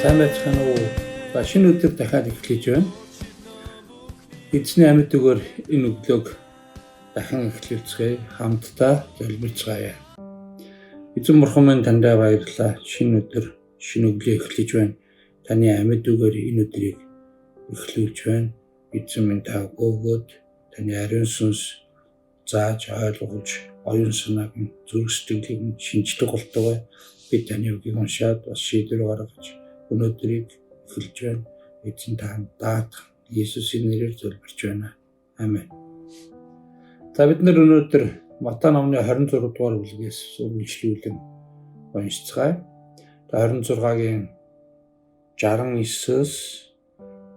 Сайн байцгаана уу? Шинэ өдөр дахиад эхлэж байна. Эзний амьд үгээр энэ өглөөг дахин эхлүүлцгээе. Хамтдаа залбирцгаая. Эзэн бурхан минь тандаа баярлалаа. Шинэ өдөр, шинэ өглөө эхлэж байна. Таны амьд үгээр энэ өдрийг эхлүүлж байна. Эзэн минь та өгөөд таны ариун сүнс зааж ойлгуулж, оюун санааг нь зүрх сэтгэлийг нь шинжлэх болтугай. Би таны үгийг уншаад бас шийдвэр гаргаж өнөөдрийг эхэлж байна. Эзэн танд даатах Есүсийн нэрээр залбирч байна. Амен. За бид нар өнөөдөр Матай номны 26 дугаар бүлгээс үргэлжлүүлэн уншицгаая. 26-гийн 69-с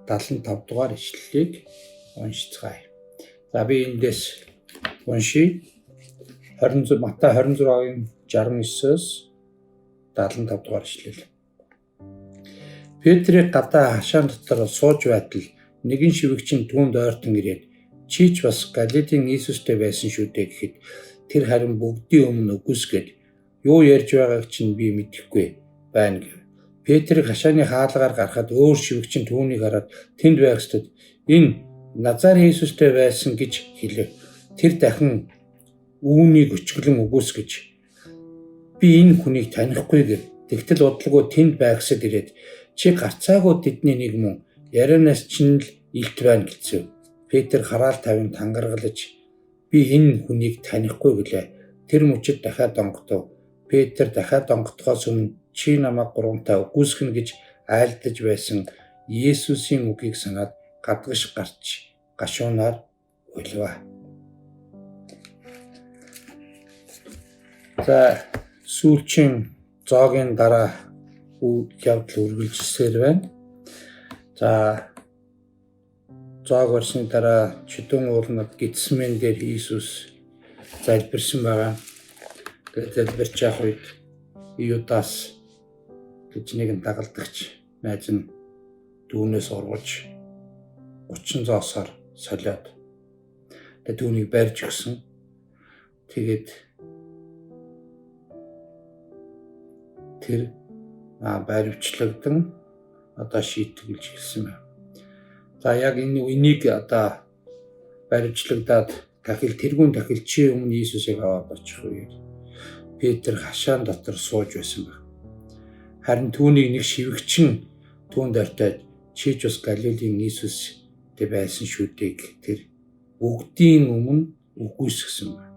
75 дугаар ишлэлийг уншицгаая. За би эндээс уншия. Матай 26-гийн 69-с 75 дугаар ишлэл. Петрийг гадаа хашаан дотор сууж байтал нэгэн шивэгчин түүнд ойртон ирээд чи ч бас Галилийн Иесустэй байсан шүү дээ гэхэд тэр харин бүгдийн өмнө үгүйсгээд юу ярьж байгааг чинь би мэдэхгүй байна гэв. Петрийг хашааны хаалгаар гаргахад өөр шивэгчин түүнийг хараад тэнд байх ёстод энэ Назарын Иесустэй байсан гэж хэлэв. Тэр дахин үүнийг өчгөлөн үгүйсгэж би энэ хүнийг танихгүй гэв. Тэгтэл бодлого тэнд байгсад ирээд чи гарцаагүй тэдний нэг мөн ярианаас чинь л илт байна гэцэв. Петр хараал тавин тангаргалж би энэ хүнийг танихгүй гэлээ. Тэр мөчид дахиад донготов. Петр дахиад донготохоос өмнө чи намайг гурамтаа үгүйсгэнэ гэж айлдаж байсан Есүсийн үгийг санаад гадагш гарч гашуунаар уйлваа. За сүүлчийн зоогийн дараа явдал үргэлжилсээр байна. За зоог барсны дараа чидүүн уулнад Гетсеман дээр Иесус залбирсан байгаа. Залбирч явах үед Юдас гэж нэгэн дагалдагч найз нь дүүнээс ургаж 30 зоосоор солиод түүнийг барьж өгсөн. Тэгээд тэр баривчлагдан одоо шийтгэлж хэлсэн байна. За яг энийг одоо баривчлагдаад тэргүүн дахил чи өмнө Иесусыг аваад очих үед Петр хашаан дотор сууж байсан байна. Харин түүнийг нэг шивэгчин түүнд ортоод чи ч бас Галилийн Иесустэй байсан шүү дээ гэх тэр бүгдийн өмнө үгүйсгэсэн байна.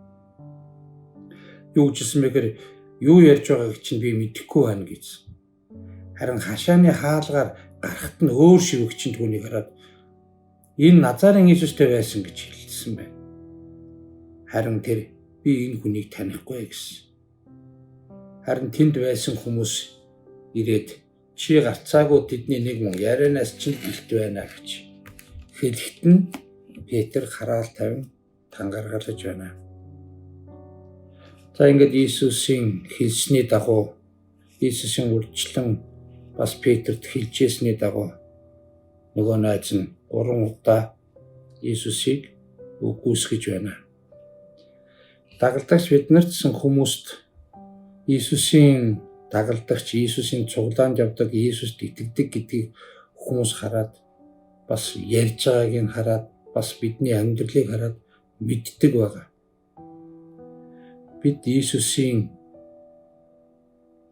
Юу гэжсэн бэхээр юу ярьж байгааг чинь би мэдэхгүй байна гэж. Харин хашааны хаалгаар гарахт нь өөр шивэгчин түүнийг хараад энэ Назарын Иесустэй байсан гэж хэлсэн байна. Харин тэр би энэ хүнийг танихгүй гэсэн. Харин тэнд байсан хүмүүс ирээд чи гарцаагүй тэдний нэг мөн ярианаас чинь илт байна гэж хэлэхэд нь Петр хараал тавин тангаргалж байна. За ингээд Иесусийн хэлсний дагуу Иесусийн үржилэн бас Петрт хэлжсэний дагуу нөгөө найз нь 3 удаа Иесусыг үгүйсгэж байна. Дагалдагч биднэртсэн хүмүүст Иесусийн дагалдагч, Иесусийн цуглаанд явдаг, Иесуст итгэдэг гэдгийг хүмүүс хараад бас ярьж байгааг нь хараад бас бидний амьдралыг хараад мэддэг байгаа. Бид Иесусийн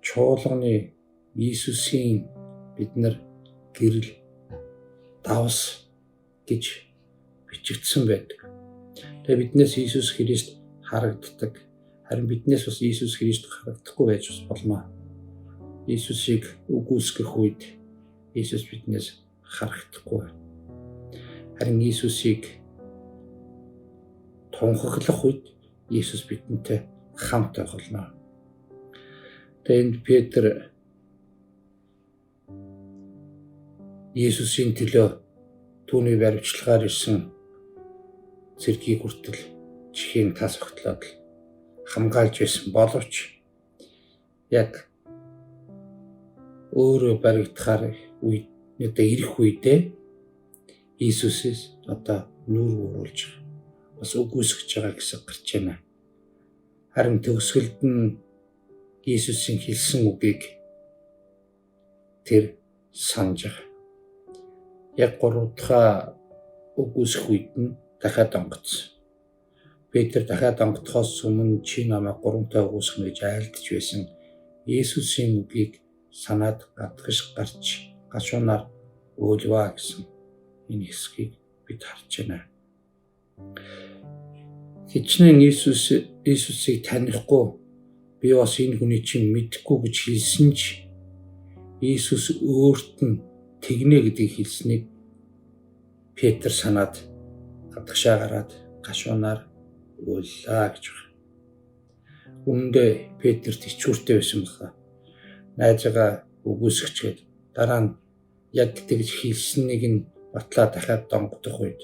чуулганы Иесусийн бид нар гэрэл давс гэж бичигдсэн байдаг. Тэгээ биднээс Иесус Христ харагддаг. Харин биднээс бас Иесус Христ харагдахгүй байж болно. Иесусыг үгүйсгэх үед Иесус биднээс харагдахгүй. Харин Иесусыг тунхаглах үед Иесус бидэнтэй хамт болно. Тэгээд Петр Иесусийн төлөө түүний баривчлагаар ирсэн цэргийг хүртэл чихийн тас огтлоод хамгаалж байсан боловч яг өөрөө баригдахаар үед одоо ирэх үедээ Иесусээс одоо нүүр уруулж бас үгүйсгэж байгаа гэсэн гарч байна. Харин төгсгөлд нь Иесусийн хэлсэн үгийг тэр санаж байгаа. Яг 3 дахь үгүйсэх үед нь дахиад онгоцсон. Петр дахиад онгодохоос өмнө чи намайг 3 дахь үгүйсгэнэ гэж айлдж байсан Иесусийн үгийг санаад гадагш гарч гашуунаар өөлваа гэсэн энэ хэсгийг бид харж байна. Хичнээн Иесусыг танихгүй би бас энэ хүний чинь мэдэхгүй гэж хэлсэн ч Иесус өөрт нь тэгнэ гэдгийг хэлснийг Петр санаад гадагшаа гараад гашуунаар өөллөө гэж байна. Үүндээ Петрт ичүүртэй байсан баха. Найзгаа үгүйсгчгээд дараа нь яг тэгж хэлснийг нь батлаа дахиад донгодох үед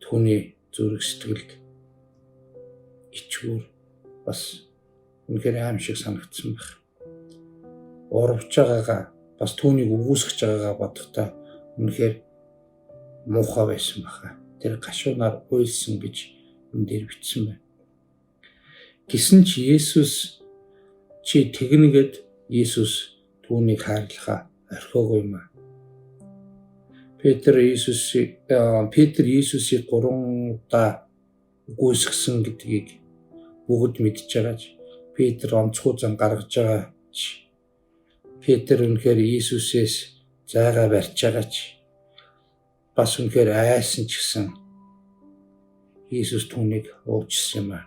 түүний зүрх сэтгэлд ичүүр бас үнэхээр аимшиг санагдсан байх. Урвж байгаагаа бас түүнийг үгүйсгэж байгаагаа бодохдоо үнэхээр муухай байсан баха. Тэр гашуунаар уйлсан гэж энэ дээр бичсэн байна. Гэсэн ч Иесус чи тэгнэгэд Иесус түүнийг хайрлахаа орхиогүй юм аа. Петр Иесусийг 3 удаа үгүйсгэсэн гэдгийг бүгд мэдж байгаач Петр онцгой зан гаргаж байгаа ч Петр үнэхээр Иесусээс зайгаа барьж байгаач бас үнэхээр айсан ч гэсэн Иесус түүнийг уучлсан юм аа.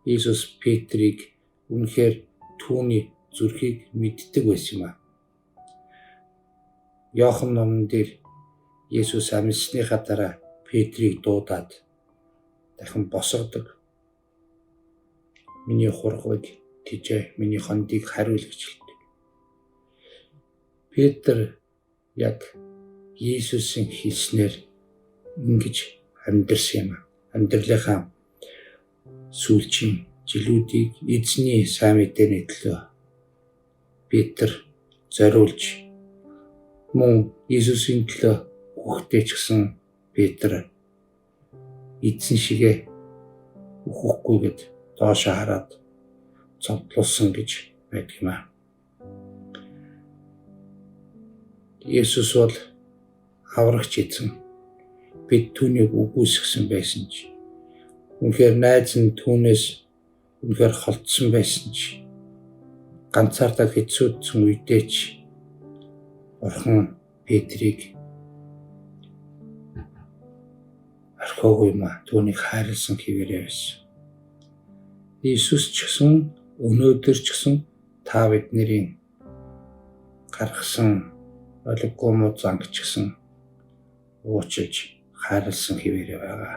Иесус Петрийг үнэхээр түүний зүрхийг мэддэг байсан юм аа. Иохан номон дээр Иесус амьсныхаа дараа Петрийг дуудаад дахин босгодог. Миний хургыг тижээ, миний хондыг хариул гэж хэлдэг. Петр яг Иесусийн хэлснээр ингэж амьдрсан юм. Амьдралынхаа сүүлчийн жилүүдийг эзний сайн мэдээний төлөө Петр зориулж мөн Иесусийн төлөө үхтэй ч гэсэн Петр эзэн шигээ үхэхгүйгээд доош хараад цогцолсон гэж байдаг юм аа. Иесус бол аврагч эзэн. Бид түүнийг үгүйсгэсэн байсан ч үнэхээр найз нь түүнээс үнэхээр холдсон байсан ч ганцаардаа хэцүүдсэн үедээ ч Бурхан Петрийг орхиогүй юм аа. Түүнийг хайрлсан хэвээрээ байсан. Иесус ч гэсэн өнөөдөр ч гэсэн та бидний гаргасан олиггүй муу занг ч гэсэн уучлж хайрлсан хэвээрээ байгаа.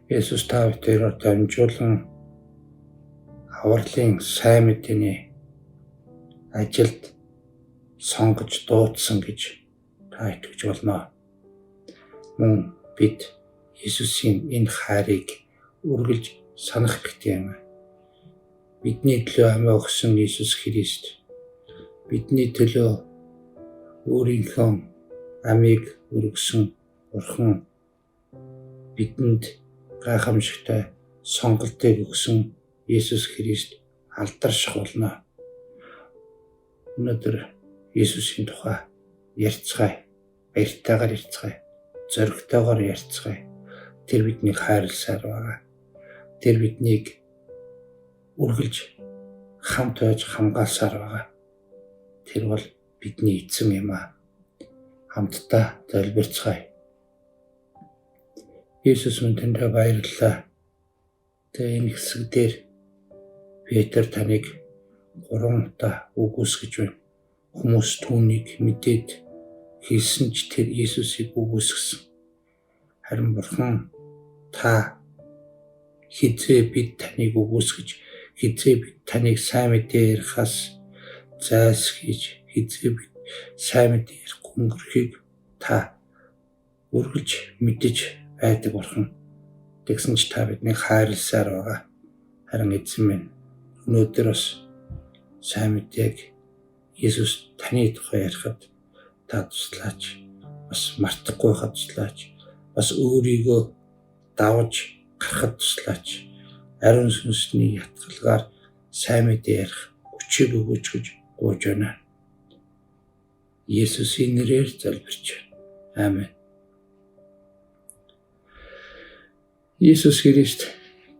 Иесус та бидээр дамжуулан авралын сайн мэдээний ажилд сонгож дуудсан гэж та итгэж болно. Мөн бид Иесусийн энэ хайрыг үргэлж санах хэрэгтэй юм. Бидний төлөө амиа өгсөн Иесус Христ бидний төлөө өөрийнхөө амийг өргөсөн Бурхан бидэнд гайхамшигтай сонголтыг өгсөн Иесус Христ алдарших болно. Өнөөдөр Иесусийн тухай ярьцгаая, баяртайгаар ярьцгаая, зоригтойгоор ярьцгаая. Тэр биднийг хайрласаар байгаа. Тэр биднийг үргэлж хамт байж хамгаалсаар байгаа. Тэр бол бидний эзэн юм аа. Хамтдаа залбирцгаая. Иесус минь таньд баярлалаа. Тэгээ энэ хэсэг дээр Петр таныг 3 удаа үгүйсгэж байна. Хүмүүс түүнийг мэдээд хэлсэн ч тэр Иесусыг үгүйсгэсэн. Харин Бурхан та хизээ бид таныг үгүйсгэж, хизээ бид таныг сайн мэдээ ярихаас зайлсхийж, хизээ бид сайн мэдээ ярихгүй өнгөрөхийг та үргэлж мэдэж байдаг Бурхан. Тэгсэн ч та биднийг хайрласаар байгаа. Харин эзэн минь өнөөдөр бас сайн мэдээг Иесус таны тухай ярихад та туслаач. Бас мартахгүй хад туслаач. Бас өөрийгөө давж гарахад туслаач. Ариун сүнсний ятгалгаар сайн мэдээ ярих хүчийг өгөөч гэж гуйж байна. Есүсийн нэрээр залбирч байна. Аамен. Иесус Христ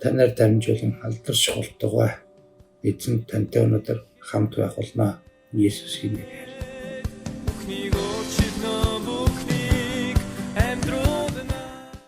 танаар дамжуулан алдарч холтойгоо эзэн тантай өнөөдөр хамт байх болно. Иесусийн нэрээр.